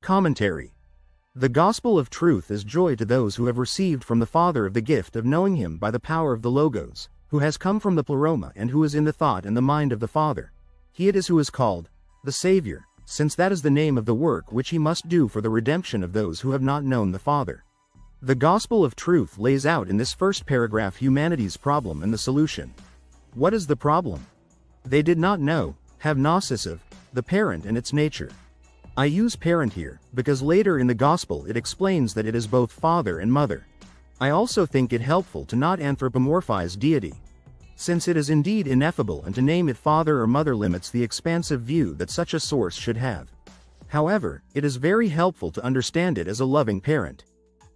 Commentary. The gospel of truth is joy to those who have received from the Father of the gift of knowing him by the power of the Logos, who has come from the Pleroma and who is in the thought and the mind of the Father. He it is who is called the Savior, since that is the name of the work which he must do for the redemption of those who have not known the Father. The gospel of truth lays out in this first paragraph humanity's problem and the solution. What is the problem? They did not know, have gnosis of, the parent and its nature. I use parent here, because later in the Gospel it explains that it is both father and mother. I also think it helpful to not anthropomorphize deity, since it is indeed ineffable, and to name it father or mother limits the expansive view that such a source should have. However, it is very helpful to understand it as a loving parent.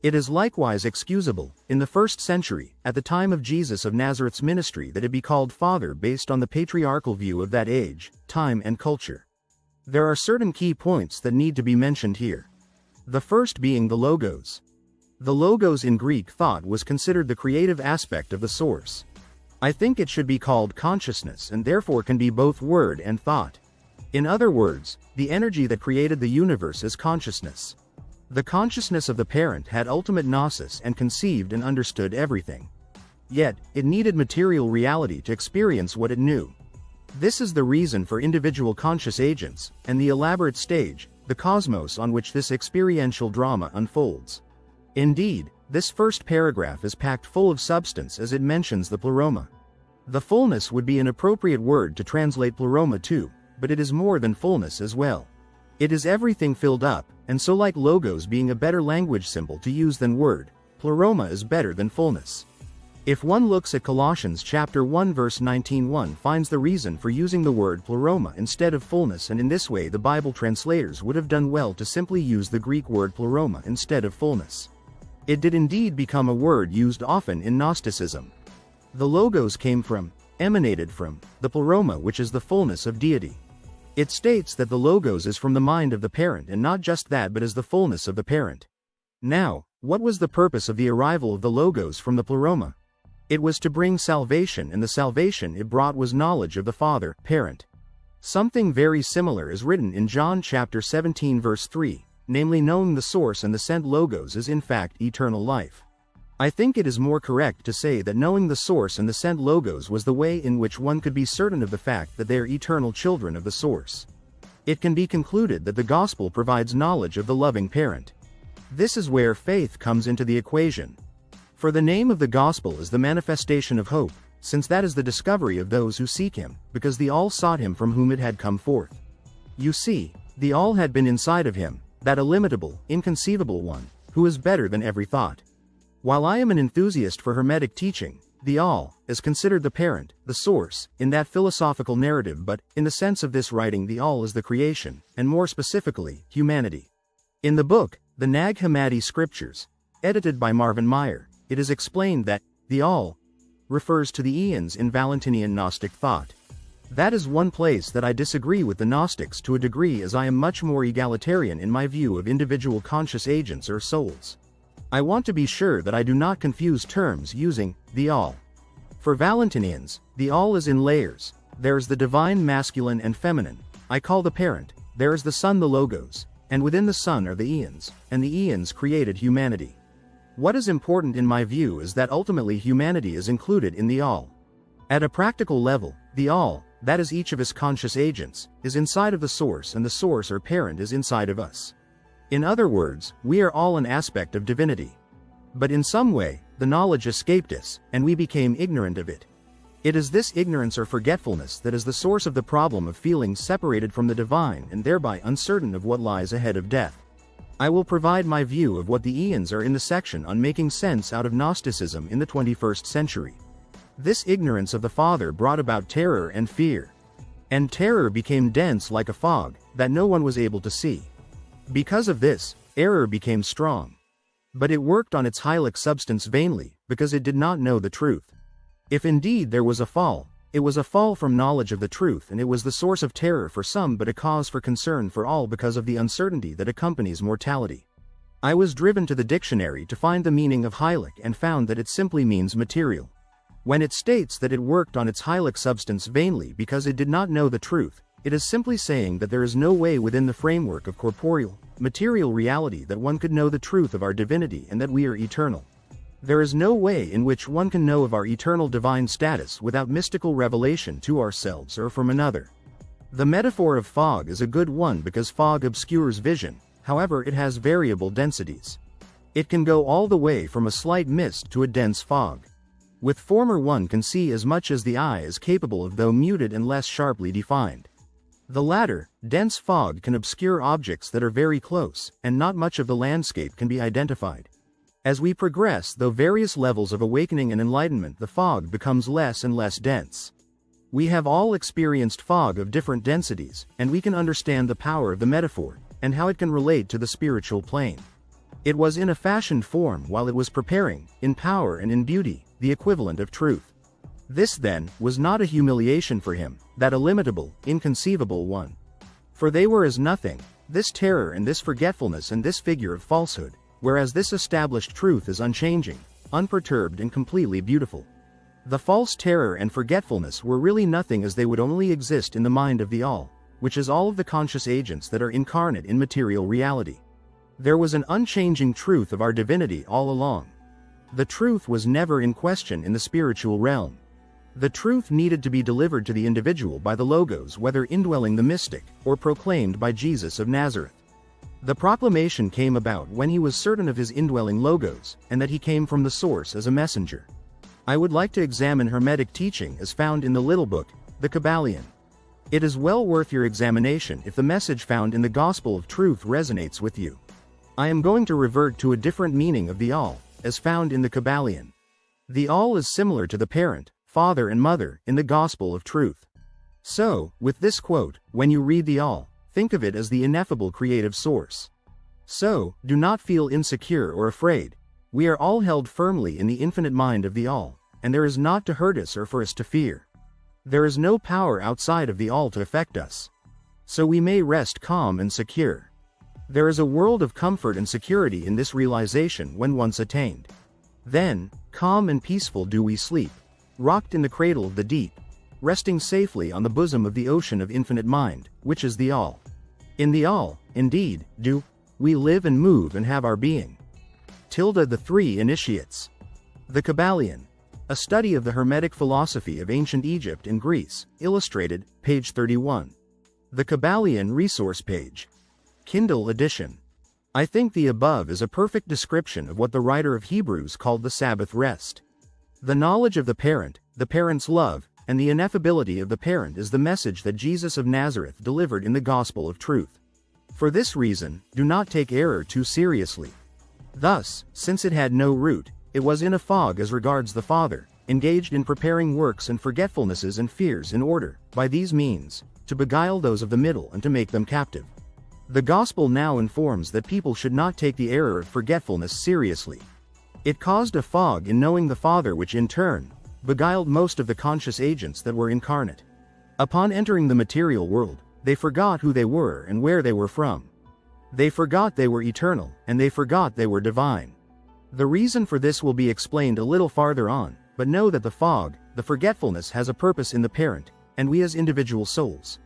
It is likewise excusable, in the 1st century, at the time of Jesus of Nazareth's ministry, that it be called father based on the patriarchal view of that age, time and culture. There are certain key points that need to be mentioned here. The first being the Logos. The Logos in Greek thought was considered the creative aspect of the source. I think it should be called consciousness and therefore can be both word and thought. In other words, the energy that created the universe is consciousness. The consciousness of the parent had ultimate gnosis and conceived and understood everything. Yet, it needed material reality to experience what it knew. This is the reason for individual conscious agents, and the elaborate stage, the cosmos on which this experiential drama unfolds. Indeed, this first paragraph is packed full of substance as it mentions the Pleroma. The fullness would be an appropriate word to translate Pleroma to, but it is more than fullness as well. It is everything filled up, and so like Logos being a better language symbol to use than word, Pleroma is better than fullness. If one looks at Colossians chapter 1 verse 19, one finds the reason for using the word pleroma instead of fullness, and in this way the Bible translators would have done well to simply use the Greek word pleroma instead of fullness. It did indeed become a word used often in Gnosticism. The Logos came from, emanated from, the pleroma, which is the fullness of deity. It states that the Logos is from the mind of the parent, and not just that but is the fullness of the parent. Now, what was the purpose of the arrival of the Logos from the pleroma? It was to bring salvation, and the salvation it brought was knowledge of the Father, parent. Something very similar is written in John chapter 17 verse 3, namely knowing the source and the sent Logos is in fact eternal life. I think it is more correct to say that knowing the source and the sent Logos was the way in which one could be certain of the fact that they are eternal children of the source. It can be concluded that the gospel provides knowledge of the loving parent. This is where faith comes into the equation. For the name of the gospel is the manifestation of hope, since that is the discovery of those who seek him, because the all sought him from whom it had come forth. You see, the all had been inside of him, that illimitable, inconceivable one, who is better than every thought. While I am an enthusiast for Hermetic teaching, the all is considered the parent, the source, in that philosophical narrative, but, in the sense of this writing, the all is the creation, and more specifically, humanity. In the book, the Nag Hammadi Scriptures, edited by Marvin Meyer, it is explained that the all refers to the eons in Valentinian Gnostic thought. That is one place that I disagree with the Gnostics to a degree, as I am much more egalitarian in my view of individual conscious agents or souls. I want to be sure that I do not confuse terms using the all. For Valentinians, the all is in layers. There is the divine masculine and feminine, I call the parent, there is the Son, the Logos, and within the Son are the eons, and the eons created humanity. What is important in my view is that ultimately humanity is included in the all. At a practical level, the all, that is each of his conscious agents, is inside of the source, and the source or parent is inside of us. In other words, we are all an aspect of divinity. But in some way, the knowledge escaped us, and we became ignorant of it. It is this ignorance or forgetfulness that is the source of the problem of feeling separated from the divine and thereby uncertain of what lies ahead of death. I will provide my view of what the eons are in the section on making sense out of Gnosticism in the 21st century. This ignorance of the Father brought about terror and fear. And terror became dense like a fog, that no one was able to see. Because of this, error became strong. But it worked on its hylic substance vainly, because it did not know the truth. If indeed there was a fall, it was a fall from knowledge of the truth, and it was the source of terror for some but a cause for concern for all because of the uncertainty that accompanies mortality. I was driven to the dictionary to find the meaning of hylic and found that it simply means material. When it states that it worked on its hylic substance vainly because it did not know the truth, It is simply saying that there is no way within the framework of corporeal, material reality that one could know the truth of our divinity and that we are eternal. There is no way in which one can know of our eternal divine status without mystical revelation to ourselves or from another. The metaphor of fog is a good one because fog obscures vision, however it has variable densities. It can go all the way from a slight mist to a dense fog. With former one can see as much as the eye is capable of, though muted and less sharply defined. The latter, dense fog, can obscure objects that are very close, and not much of the landscape can be identified. As we progress through various levels of awakening and enlightenment, the fog becomes less and less dense. We have all experienced fog of different densities, and we can understand the power of the metaphor, and how it can relate to the spiritual plane. It was in a fashioned form while it was preparing, in power and in beauty, the equivalent of truth. This then, was not a humiliation for him, that illimitable, inconceivable one. For they were as nothing, this terror and this forgetfulness and this figure of falsehood, whereas this established truth is unchanging, unperturbed and completely beautiful. The false terror and forgetfulness were really nothing, as they would only exist in the mind of the All, which is all of the conscious agents that are incarnate in material reality. There was an unchanging truth of our divinity all along. The truth was never in question in the spiritual realm. The truth needed to be delivered to the individual by the Logos, whether indwelling the mystic, or proclaimed by Jesus of Nazareth. The proclamation came about when he was certain of his indwelling Logos, and that he came from the source as a messenger. I would like to examine Hermetic teaching as found in the little book, the Kybalion. It is well worth your examination if the message found in the Gospel of Truth resonates with you. I am going to revert to a different meaning of the All, as found in the Kybalion. The All is similar to the parent, father and mother, in the Gospel of Truth. So, with this quote, when you read the All, think of it as the ineffable creative source. So, do not feel insecure or afraid. We are all held firmly in the infinite mind of the All, and there is naught to hurt us or for us to fear. There is no power outside of the All to affect us. So we may rest calm and secure. There is a world of comfort and security in this realization when once attained. Then, calm and peaceful do we sleep, rocked in the cradle of the deep, resting safely on the bosom of the ocean of infinite mind, which is the All. In the All, indeed, do we live and move and have our being. The Three Initiates. The Kybalion. A study of the Hermetic philosophy of ancient Egypt and Greece, illustrated, page 31. The Kybalion resource page. Kindle edition. I think the above is a perfect description of what the writer of Hebrews called the Sabbath rest. The knowledge of the parent's love, and the ineffability of the parent is the message that Jesus of Nazareth delivered in the Gospel of Truth. For this reason, do not take error too seriously. Thus, since it had no root, it was in a fog as regards the Father, engaged in preparing works and forgetfulnesses and fears in order, by these means, to beguile those of the middle and to make them captive. The Gospel now informs that people should not take the error of forgetfulness seriously. It caused a fog in knowing the Father, which in turn, beguiled most of the conscious agents that were incarnate. Upon entering the material world, they forgot who they were and where they were from. They forgot they were eternal, and they forgot they were divine. The reason for this will be explained a little farther on, but know that the fog, the forgetfulness, has a purpose in the parent, and we as individual souls,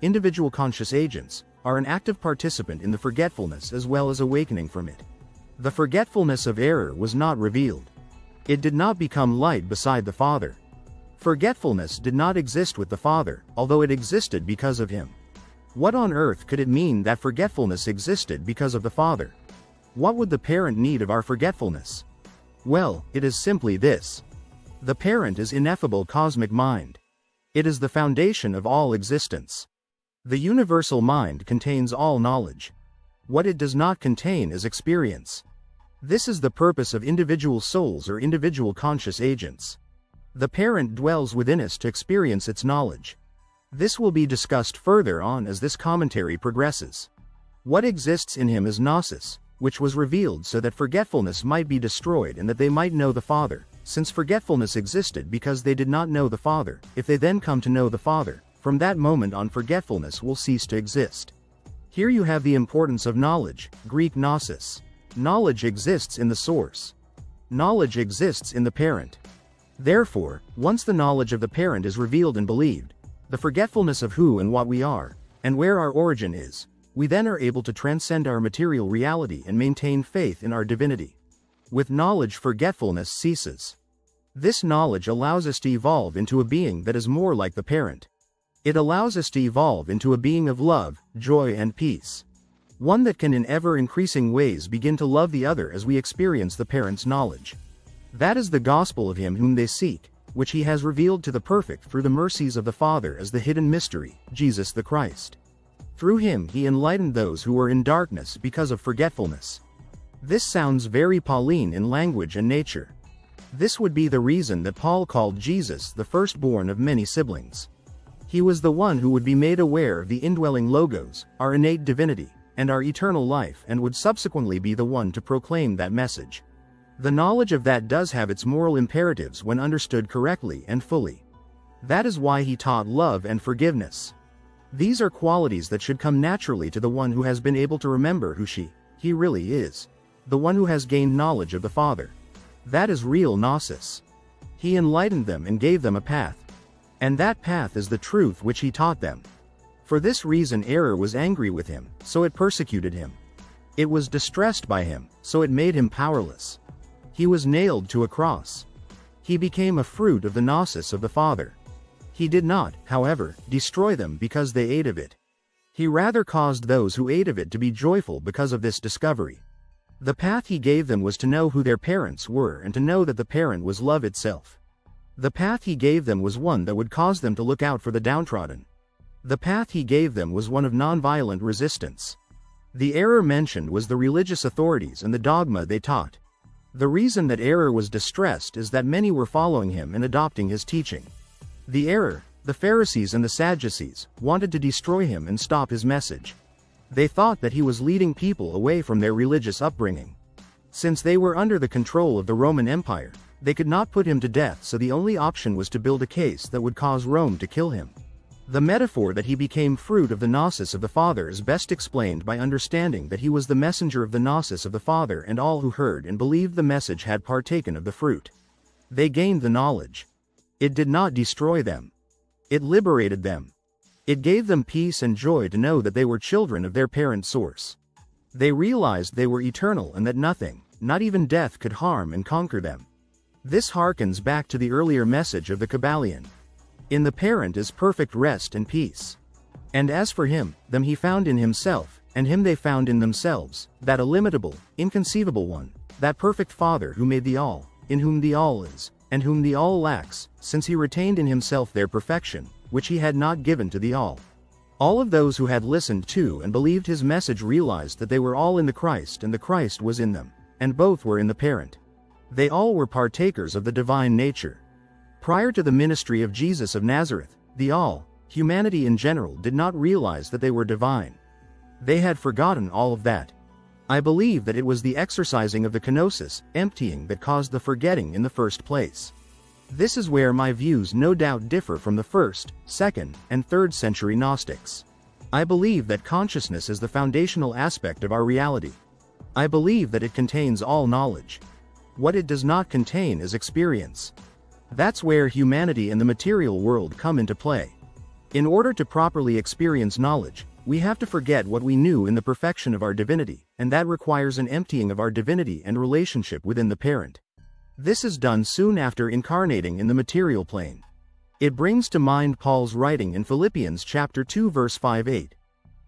individual conscious agents, are an active participant in the forgetfulness as well as awakening from it. The forgetfulness of error was not revealed. It did not become light beside the Father. Forgetfulness did not exist with the Father, although it existed because of him. What on earth could it mean that forgetfulness existed because of the Father? What would the parent need of our forgetfulness? Well, it is simply this. The parent is ineffable cosmic mind. It is the foundation of all existence. The universal mind contains all knowledge. What it does not contain is experience. This is the purpose of individual souls or individual conscious agents. The parent dwells within us to experience its knowledge. This will be discussed further on as this commentary progresses. What exists in him is gnosis, which was revealed so that forgetfulness might be destroyed and that they might know the Father, since forgetfulness existed because they did not know the Father. If they then come to know the Father, from that moment on forgetfulness will cease to exist. Here you have the importance of knowledge, Greek gnosis. Knowledge exists in the source. Knowledge exists in the parent. Therefore, once the knowledge of the parent is revealed and believed, the forgetfulness of who and what we are, and where our origin is, we then are able to transcend our material reality and maintain faith in our divinity. With knowledge, forgetfulness ceases. This knowledge allows us to evolve into a being that is more like the parent. It allows us to evolve into a being of love, joy and peace. One that can in ever-increasing ways begin to love the other as we experience the parent's knowledge. That is the gospel of him whom they seek, which he has revealed to the perfect through the mercies of the Father as the hidden mystery, Jesus the Christ. Through him he enlightened those who were in darkness because of forgetfulness. This sounds very Pauline in language and nature. This would be the reason that Paul called Jesus the firstborn of many siblings. He was the one who would be made aware of the indwelling Logos, our innate divinity, and our eternal life, and would subsequently be the one to proclaim that message. The knowledge of that does have its moral imperatives when understood correctly and fully. That is why he taught love and forgiveness. These are qualities that should come naturally to the one who has been able to remember who he really is. The one who has gained knowledge of the Father. That is real gnosis. He enlightened them and gave them a path. And that path is the truth which he taught them. For this reason error was angry with him, so it persecuted him. It was distressed by him, so it made him powerless. He was nailed to a cross. He became a fruit of the gnosis of the Father. He did not, however, destroy them because they ate of it. He rather caused those who ate of it to be joyful because of this discovery. The path he gave them was to know who their parents were and to know that the parent was love itself. The path he gave them was one that would cause them to look out for the downtrodden. The path he gave them was one of nonviolent resistance. The error mentioned was the religious authorities and the dogma they taught. The reason that error was distressed is that many were following him and adopting his teaching. The error, the Pharisees and the Sadducees, wanted to destroy him and stop his message. They thought that he was leading people away from their religious upbringing. Since they were under the control of the Roman Empire, they could not put him to death, so the only option was to build a case that would cause Rome to kill him. The metaphor that he became fruit of the gnosis of the Father is best explained by understanding that he was the messenger of the gnosis of the Father, and all who heard and believed the message had partaken of the fruit. They gained the knowledge. It did not destroy them. It liberated them. It gave them peace and joy to know that they were children of their parent source. They realized they were eternal and that nothing, not even death, could harm and conquer them. This harkens back to the earlier message of the Kybalion. In the parent is perfect rest and peace. And as for him, them he found in himself, and him they found in themselves, that illimitable, inconceivable one, that perfect Father who made the all, in whom the all is, and whom the all lacks, since he retained in himself their perfection, which he had not given to the all. All of those who had listened to and believed his message realized that they were all in the Christ and the Christ was in them, and both were in the parent. They all were partakers of the divine nature. Prior to the ministry of Jesus of Nazareth, the all, humanity in general, did not realize that they were divine. They had forgotten all of that. I believe that it was the exercising of the kenosis, emptying, that caused the forgetting in the first place. This is where my views no doubt differ from the 1st, 2nd, and 3rd century Gnostics. I believe that consciousness is the foundational aspect of our reality. I believe that it contains all knowledge. What it does not contain is experience. That's where humanity and the material world come into play. In order to properly experience knowledge, we have to forget what we knew in the perfection of our divinity, and that requires an emptying of our divinity and relationship within the parent. This is done soon after incarnating in the material plane. It brings to mind Paul's writing in Philippians chapter 2 verse 5-8.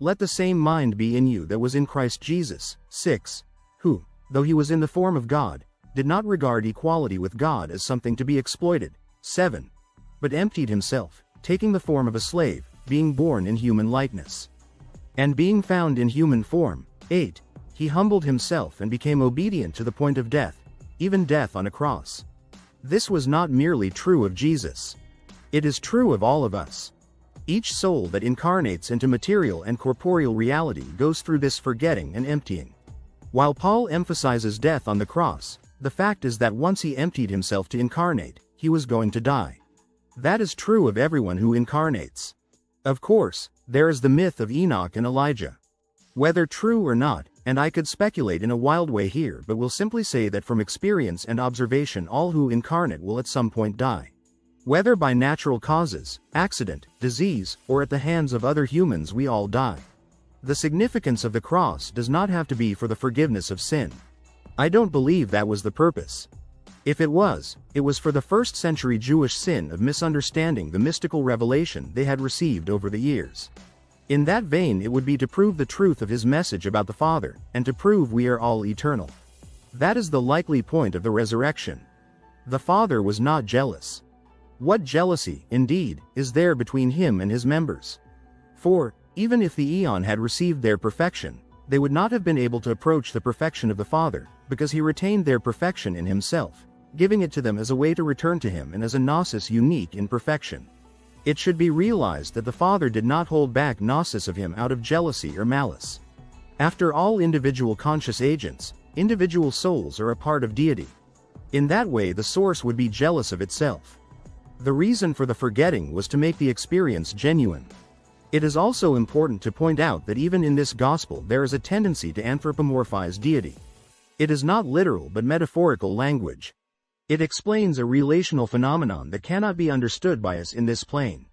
Let the same mind be in you that was in Christ Jesus, 6, who, though he was in the form of God, did not regard equality with God as something to be exploited, 7, but emptied himself, taking the form of a slave, being born in human likeness. And being found in human form, 8, he humbled himself and became obedient to the point of death, even death on a cross. This was not merely true of Jesus. It is true of all of us. Each soul that incarnates into material and corporeal reality goes through this forgetting and emptying. While Paul emphasizes death on the cross, the fact is that once he emptied himself to incarnate, he was going to die. That is true of everyone who incarnates. Of course, there is the myth of Enoch and Elijah. Whether true or not, and I could speculate in a wild way here, but will simply say that from experience and observation all who incarnate will at some point die. Whether by natural causes, accident, disease, or at the hands of other humans, we all die. The significance of the cross does not have to be for the forgiveness of sin. I don't believe that was the purpose. If it was for the first-century Jewish sin of misunderstanding the mystical revelation they had received over the years. In that vein, it would be to prove the truth of his message about the Father, and to prove we are all eternal. That is the likely point of the resurrection. The Father was not jealous. What jealousy, indeed, is there between him and his members? For, even if the eon had received their perfection, they would not have been able to approach the perfection of the Father, because he retained their perfection in himself, giving it to them as a way to return to him and as a gnosis unique in perfection. It should be realized that the Father did not hold back gnosis of him out of jealousy or malice. After all, individual conscious agents, individual souls are a part of deity. In that way, the source would be jealous of itself. The reason for the forgetting was to make the experience genuine. It is also important to point out that even in this gospel there is a tendency to anthropomorphize deity. It is not literal but metaphorical language. It explains a relational phenomenon that cannot be understood by us in this plane.